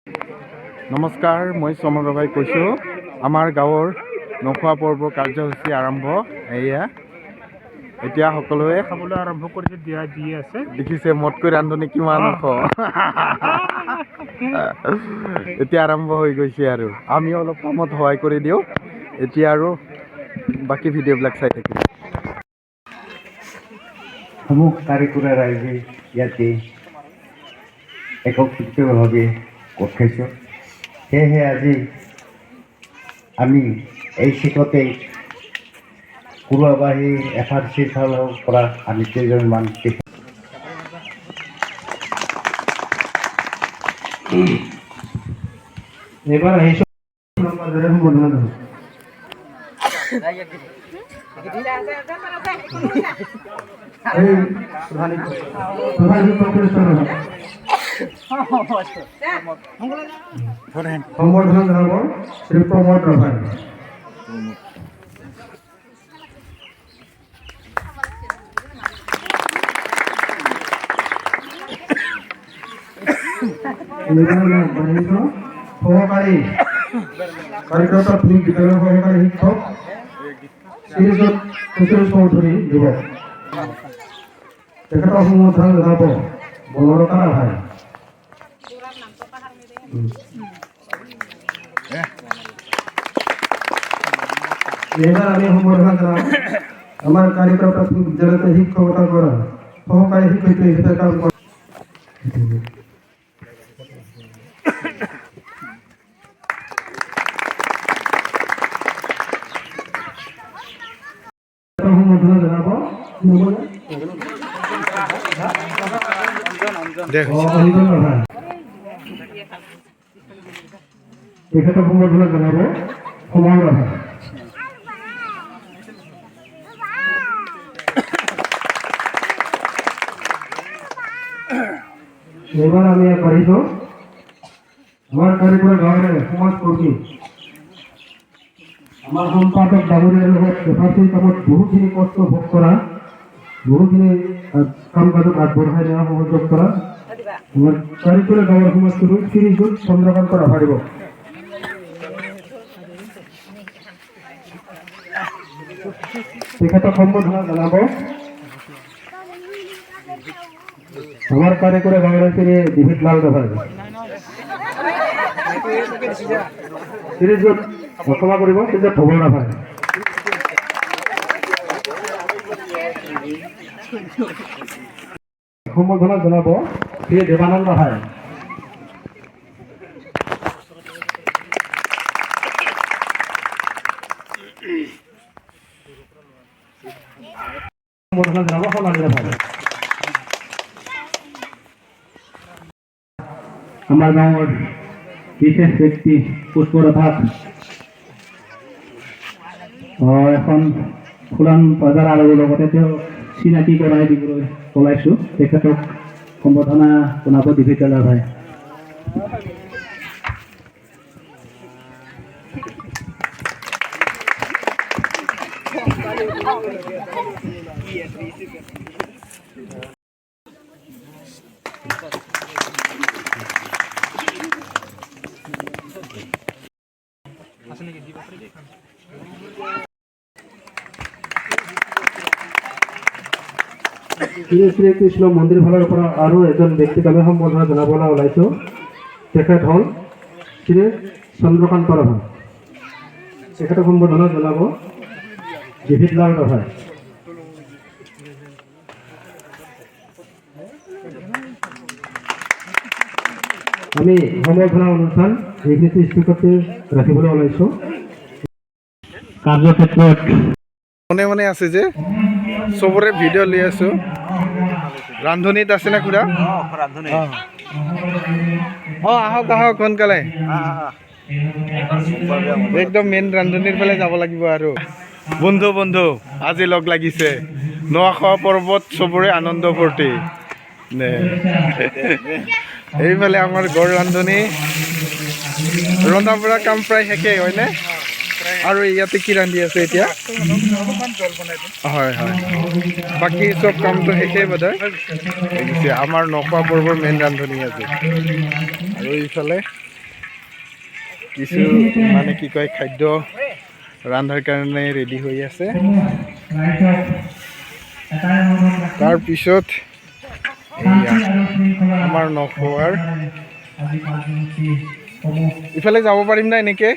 নমস্কাৰ, মই সমগ্ৰ ভাই কৈছোঁ। আমাৰ গাঁৱৰ নখোৱা পৰ্ব কাৰ্যসূচী আৰম্ভ। এয়া এতিয়া সকলোৱে খাবলৈ আৰম্ভ কৰিছে, দিয়া দি আছে। দেখিছে মদকৈ ৰান্ধনি কিমান ওখ। এতিয়া আৰম্ভ হৈ গৈছে আৰু আমি অলপ কামত সহায় কৰি দিওঁ। এতিয়া আৰু বাকী ভিডিঅ'বিলাক চাই থাকিম। সমূহ কাৰিকৰে ৰাইজে ইয়াতে একত্ৰিতভাৱে গোট খাইছোঁ। সেয়েহে আজি আমি এই শিখতে কুৰুৱাবাহী FRC ফালৰ পৰা আমি কেইজনমান এইবাৰ আহিছোঁ সম্বৰ্ধনা জনাব শ্ৰী প্ৰমোদ ৰাভাই। সহকাৰী কাৰিকৰতা বিদ্যালয়ৰ সহকাৰী শিক্ষক শ্ৰীযুত সুশীল চৌধুৰী যুৱক, তেখেতৰ সম্বৰ্ধনা জনাব বনলতা ৰাভাই। এইবাৰ আমি সম্বৰ্ধনা জনাম আমাৰ কাৰিকৰ প্ৰাথমিক বিদ্যালয়তে শিক্ষকতা কৰা সহকাৰী শিক্ষয়িত্ৰী হিচাপে কাম কৰা সম্বৰ্ধনা জনাব তেখেতক সম্বৰ্ধনা জনাব সময় ৰাভা। এইবাৰ আমি আগবাঢ়িছোঁ আমাৰ কাৰিকৰ গাঁৱৰে সমাজ কৰ্মী আমাৰ সম্পাদক ডাঙৰীয়াৰ লগত FRCৰ কামত বহুখিনি কষ্ট ভোগ কৰা, বহুখিনি কাম কাজত আগবঢ়াই দিয়া সহযোগ কৰা আমাৰ কাৰিকৰে গাঁৱৰ সমাজ কৰ্মী শ্ৰীযুত চন্দ্ৰকান্ত ৰাভাই। তেখেতক সম্বৰ্ধনা জনাব আমাৰ কাৰিকৰে বাংলাদেশেৰ ডিভিড লাল ৰাভাই। শ্ৰীযুত ক্ষমা কৰিব শ্ৰীযুত ভৱন ৰাভাই। সম্বৰ্ধনা জনাব শ্ৰী দেৱানন্দ ৰাভাই। সম্বৰ্ধনা জনাব সোণালী ৰাভাই। আমাৰ গাঁৱৰ বিশেষ ব্যক্তি পুষ্পৰভাত এখন ফুলান বজাৰ আৰু লগতে তেওঁ চিনাকি কৰাই দিবলৈ ওলাইছোঁ। তেখেতক সম্বৰ্ধনা জনাব ডিভিড লাল ৰাভাই। শ্ৰীকৃষ্ণ মন্দিৰ ফালৰ পৰা আৰু এজন ব্যক্তিক আমি সম্বৰ্ধনা জনাবলৈ ওলাইছোঁ। তেখেত হ'ল শ্ৰী চন্দ্ৰকান্ত ৰাভাই। তেখেতক সম্বৰ্ধনা জনাব ডিভিড লাল ৰাভাই। আমি সম্বৰ্ধনা অনুষ্ঠান এইখিনি স্থিতিতে ৰাখিবলৈ ওলাইছোঁ। কাৰ্যক্ষেত্ৰত মনে মনে আছে যে চবৰে ভিডিঅ' লৈ আছোঁ। ৰান্ধনীত আছে না খুৰা? আহক আহক সোনকালে, একদম মেইন ৰান্ধনীৰ ফালে যাব লাগিব। আৰু বন্ধু বন্ধু আজি লগ লাগিছে, নোখোৱা পৰ্বত চবৰে আনন্দ ফূৰ্তি। এইফালে আমাৰ গড় ৰান্ধনী ৰন্ধা বঢ়া কাম প্ৰায় শেষেই হয়নে? আৰু ইয়াতে কি ৰান্ধি আছে এতিয়া? হয় হয়, বাকী চব কামটো শেষেই বোধহয়। আমাৰ নখোৱা পৰ্বৰ মেইন ৰান্ধনী আছে। আৰু এইফালে কিছু মানে কি কয় খাদ্য ৰান্ধাৰ কাৰণে ৰেডি হৈ আছে। তাৰপিছত এয়া আমাৰ নখোৱাৰ ইফালে যাব পাৰিম না এনেকে?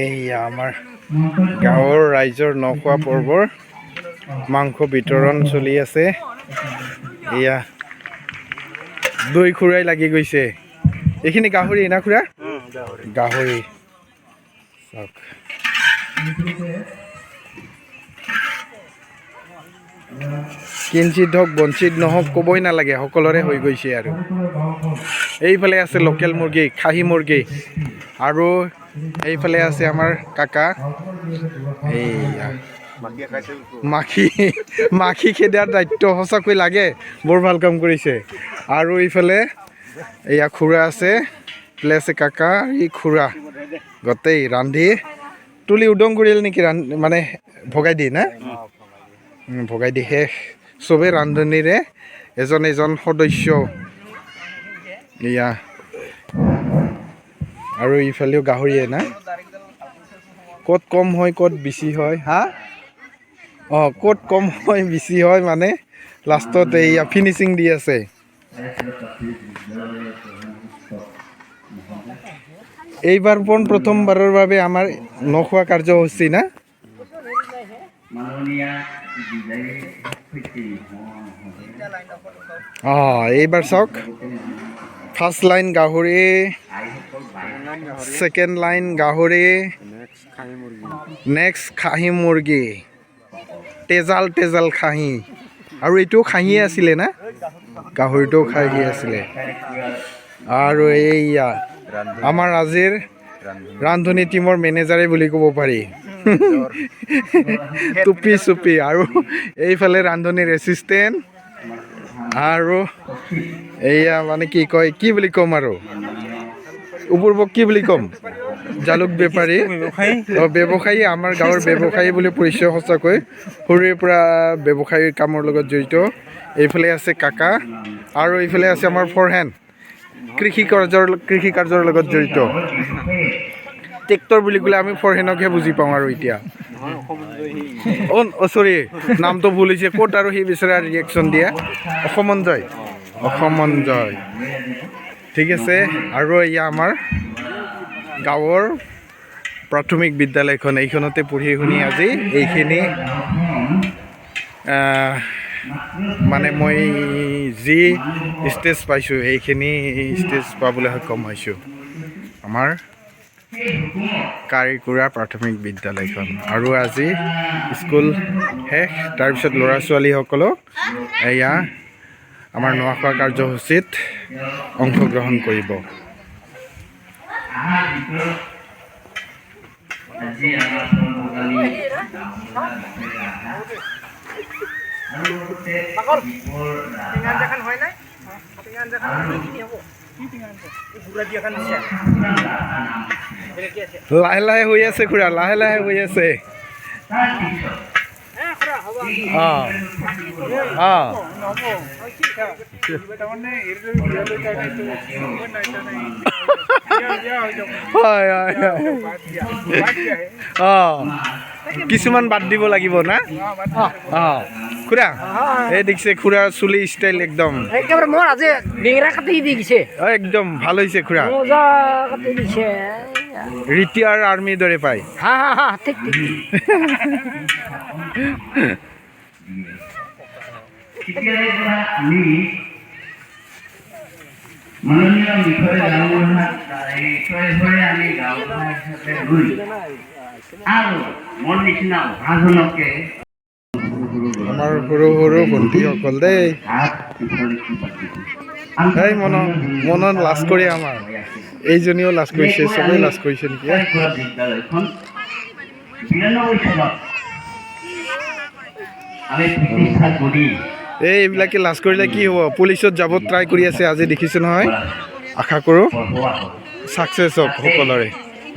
এইয়া আমাৰ গাঁৱৰ ৰাইজৰ নখোৱা পৰ্বৰ মাংস বিতৰণ চলি আছে। এয়া দৈ খুৰাই লাগি গৈছে। এইখিনি গাহৰি না খুৰা? গাহৰি চাওক। কিঞ্চিত হওক বঞ্চিত নহওক ক'বই নালাগে, সকলোৰে হৈ গৈছে। আৰু এইফালে আছে লোকেল মুৰ্গী, খাহী মুৰ্গী, আৰু এইফালে আছে আমাৰ কাকা। এইয়া মাখি খেদাৰ দায়িত্ব সঁচাকৈ লাগে, বৰ ভাল কাম কৰিছে। আৰু এইফালে এয়া খুৰা আছে, এইফালে আছে কাকা, ই খুৰা গোটেই ৰান্ধি তুলি উদং কৰিল নেকি? মানে ভগাই দি না, ভগাই দি শেষ চবেই ৰান্ধনীৰে এজন এজন সদস্য। এয়া আৰু ইফালেও গাহৰিয়ে না, ক'ত কম হয় ক'ত বেছি হয়। হা ক'ত কম হয় বেছি হয় মানে লাষ্টত এইয়া ফিনিচিং দি আছে। এইবাৰ প্ৰথমবাৰৰ বাবে আমাৰ নখোৱা কাৰ্যসূচী না। এইবাৰ চাওক, ফাৰ্ষ্ট লাইন গাহৰি, ছেকেণ্ড লাইন গাহৰি, নেক্সট খাহী মুৰ্গী, তেজাল খাহী। আৰু এইটো খাহীয়ে আছিলে না, গাহৰিটো খাহী আছিলে। আৰু এইয়া আমাৰ আজিৰ ৰান্ধনী টীমৰ মেনেজাৰে বুলি ক'ব পাৰি, টুপি চুপি। আৰু এইফালে ৰান্ধনীৰ এছিষ্টেণ্ট, আৰু এইয়া মানে কি কয়, কি বুলি ক'ম আৰু উপৰবক কি বুলি ক'ম, জালুক বেপাৰী, ব্যৱসায়ী, আমাৰ গাঁৱৰ ব্যৱসায়ী বুলি পৰিচয়। সঁচাকৈ সৰুৰে পৰা ব্যৱসায়ীৰ কামৰ লগত জড়িত। এইফালে আছে কাকা, আৰু এইফালে আছে আমাৰ ফৰহেণ্ড, কৃষি কাৰ্যৰ লগত জড়িত। ট্ৰেক্টৰ বুলি ক'লে আমি ফৰহেণ্ডকহে বুজি পাওঁ। আৰু এতিয়া চৰি, নামটো ভুল হৈছে। ক'ত আৰু সি বিচৰা ৰিয়েকশ্যন দিয়ে, অসমঞ্জয়। ঠিক আছে। আৰু এয়া আমাৰ গাঁৱৰ প্ৰাথমিক বিদ্যালয়খন, এইখনতে পঢ়ি শুনি আজি এইখিনি মানে মই যি ষ্টেজ পাইছোঁ, এইখিনি ষ্টেজ পাবলৈ সক্ষম হৈছোঁ আমাৰ কাৰিকুৰা প্ৰাথমিক বিদ্যালয়খন। আৰু আজি স্কুল শেষ, তাৰপিছত ল'ৰা ছোৱালীসকলক এয়া আমাৰ নখোৱা কাৰ্যসূচীত অংশগ্ৰহণ কৰিব। লাহে লাহে হৈ আছে খুৰা, লাহে লাহে হৈ আছে। কিছুমান বাদ দিব লাগিব না। খুৰা এই দেখিছে, খুৰাৰ চুলি ষ্টাইল একদম একেবাৰে মোৰ আজি ডিঙৰা কাটি দি দিছে, একদম ভাল হৈছে খুৰা। মজা কাটি দিছে, ৰিটায়াৰ আৰ্মিৰ দৰে পায়। হা ঠিক ঠিক। আমি মাননীয় বিষয়ে গাঁওবুঢ়া আমি গাঁওবুঢ়া হিচাপে গৈ আৰু মোৰ নিচিনা অভাজনকে আমাৰ সৰু সৰু ভণ্টিসকল দেই, এই মনত লাজ কৰি, আমাৰ এইজনীও লাজ কৰিছে, চবেই লাজ কৰিছে নেকি। বিদ্যালয়খন 92 চনত আমি প্ৰতিষ্ঠা কৰি এইবিলাকে লাজ কৰিলে কি হ'ব, পুলিচত যাব ট্ৰাই কৰি আছে। আজি দেখিছোঁ নহয়, আশা কৰোঁ ছাকচেছ হওক সকলোৰে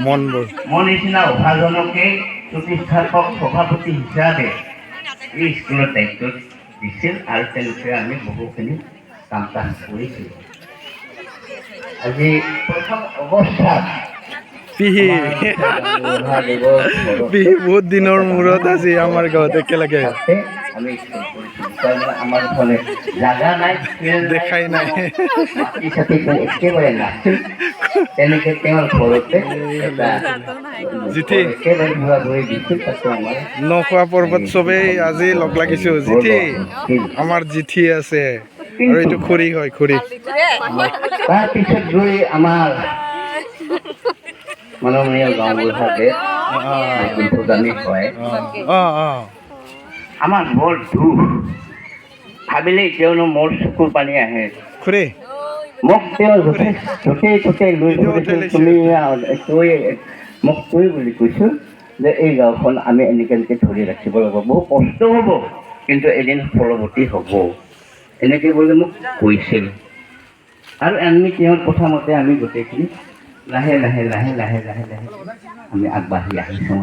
মনবোৰ। মোৰ নিচিনা অভাজনকে প্ৰতিষ্ঠাপক সভাপতি হিচাপে এই স্কুলৰ দায়িত্ব দিছিল, আৰু তেওঁলোকে আমি বহুখিনি কাম কাজ কৰিছিল। আজি প্ৰথম অৱস্থাত পিহি পিহি বহুত দিনৰ মূৰত আজি আমাৰ গাঁৱত একেলগে আমি স্কুল কৰিছিলোঁ, তাৰমানে আমাৰ ফালে জাগা নাই, খেল দেখাই নাই। মাটি চাটি একেবাৰে নাছিল। তেনেকে তেওঁৰ ঘৰতে এটা জিঠি একেবাৰে ঘূৰা ঘূৰি দিছিল, তাতে আমাৰ নখোৱা পৰ্বত চবেই আজি লগ লাগিছো। জিঠি আমাৰ জিঠি আছে আৰু এইটো খুৰী হয়, খুৰী। তাৰপিছত গৈ আমাৰ মাননীয় গাঁওবুঢ়াদেৱ প্ৰদানী হয়। আমাৰ বৰ দুখ, ভাবিলেই কিয়নো মোৰ চকুৰ পানী আহে। খুৰী মোক তেওঁ গোটেই লৈ ফুৰিছিল, তুমি মোক কৈ বুলি কৈছোঁ যে এই গাঁওখন আমি এনেকৈ ধৰি ৰাখিব লাগিব, বহু কষ্ট হ'ব কিন্তু এদিন ফলৱতী হ'ব, এনেকৈ বুলি মোক কৈছিল। আৰু আমি তেওঁৰ কথা মতে আমি গোটেইখিনি লাহে লাহে লাহে লাহে লাহে লাহে আমি আগবাঢ়ি আহিছোঁ।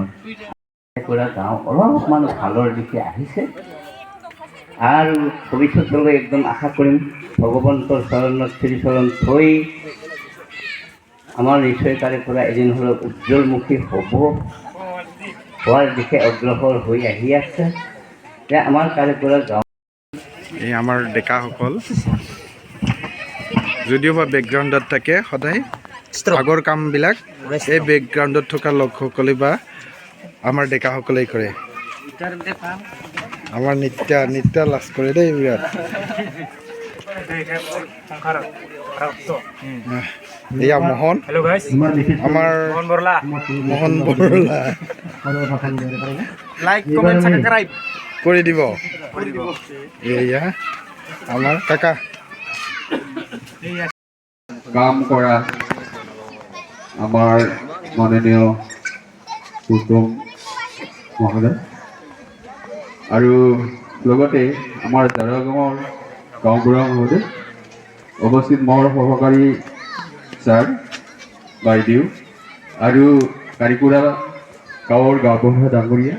পৰা গাঁও অলপমান ভালৰ দিশে আহিছে আৰু ভৱিষ্যতলৈ একদম আশা কৰিম ভগৱন্তৰ চৰণত শ্ৰীচৰণ থৈ আমাৰ নিশ্চয় তাৰে পৰা এদিন হ'লেও উজ্জ্বলমুখী হোৱাৰ দিশে অগ্ৰসৰ হৈ আহি আছে। যে আমাৰ তাৰে পৰা গাঁও এই আমাৰ ডেকাসকল যদিও বা বেকগ্ৰাউণ্ডত থাকে, সদায় আগৰ কামবিলাক এই বেকগ্ৰাউণ্ডত থকা লোকসকলে বা আমাৰ ডেকাসকলেই কৰে। আমাৰ নিত্য লাজ কৰে দেই বিৰাট। এয়া মোহন, আমাৰ মোহন বৰলা কৰি দিব। এয়া আমাৰ কাকা কাম কৰা আমাৰ মাননীয় উত্তম মহোদয় আৰু লগতে আমাৰ জাৰাগাঁৱৰ গাঁওবুঢ়া মহোদয়, অৱস্থিত মোৰ সহকাৰী ছাৰ বাইদেউ আৰু কাৰিকৰা গাঁৱৰ গাঁওবুঢ়া ডাঙৰীয়া,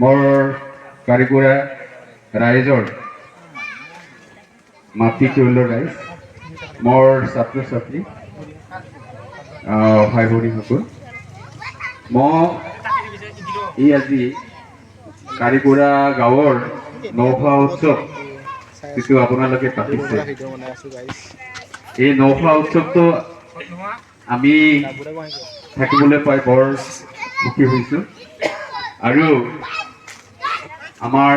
মোৰ কাৰিকৰা ৰাইজৰ মাতৃ পৰিয়ালৰ ৰাইজ, মোৰ ছাত্ৰ ছাত্ৰী ভাই ভনীসকল, মই এই আজি কাৰিকৰা গাঁৱৰ নৌখোৱা উৎসৱ যিটো আপোনালোকে পাতিছে, এই নৌখোৱা উৎসৱটো আমি থাকিবলৈ পাই বৰ সুখী হৈছোঁ। আৰু আমাৰ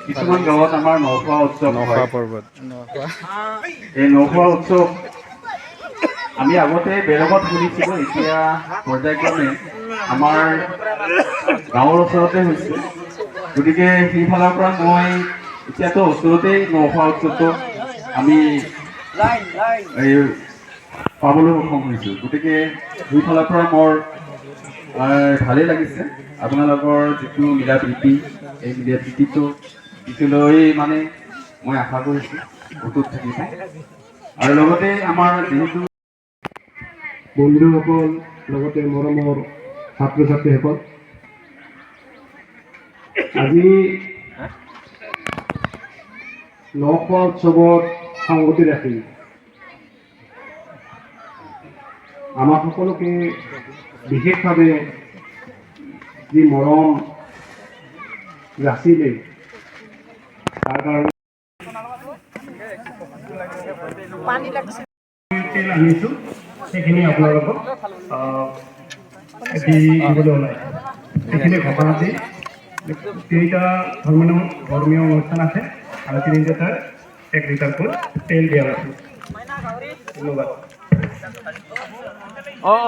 কিছুমান গাঁৱত আমাৰ নৌখোৱা উৎসৱ নখোৱা হয়। পৰ্বত এই নৌখোৱা উৎসৱ আমি আগতে বেলেগত শুনিছিলোঁ, এতিয়া পৰ্যায়ক্ৰমে আমাৰ গাঁৱৰ ওচৰতে হৈছে। গতিকে সেইফালৰ পৰা মই এতিয়াতো ওচৰতেই নৌখোৱা উৎসৱটো আমি এই পাবলৈ সক্ষম হৈছোঁ। গতিকে সেইফালৰ পৰা মোৰ ভালেই লাগিছে। আপোনালোকৰ যিটো মিলা প্ৰীতি, এই মিলা প্ৰীতিটো পিছলৈ মানে মই আশা কৰিছোঁ অটুট থাকিব। আৰু লগতে আমাৰ যিহেতু বন্ধুসকল, লগতে মৰমৰ ছাত্ৰ ছাত্ৰীসকল, আজি নৌখোৱা উৎসৱত সংগতি ৰাখি আমাক সকলোকে বিশেষভাৱে যি মৰম যাচিলে, তাৰ কাৰণে আনিছোঁ, সেইখিনি আপোনালোকক দিবলৈ ওলাইছোঁ। সেইখিনি ঘটনা দি তিনিটা ধৰ্মীয় অনুষ্ঠান আছে আৰু তিনিটাৰ 1 লিটাৰকৈ তেল দিয়া হৈছে। ধন্যবাদ।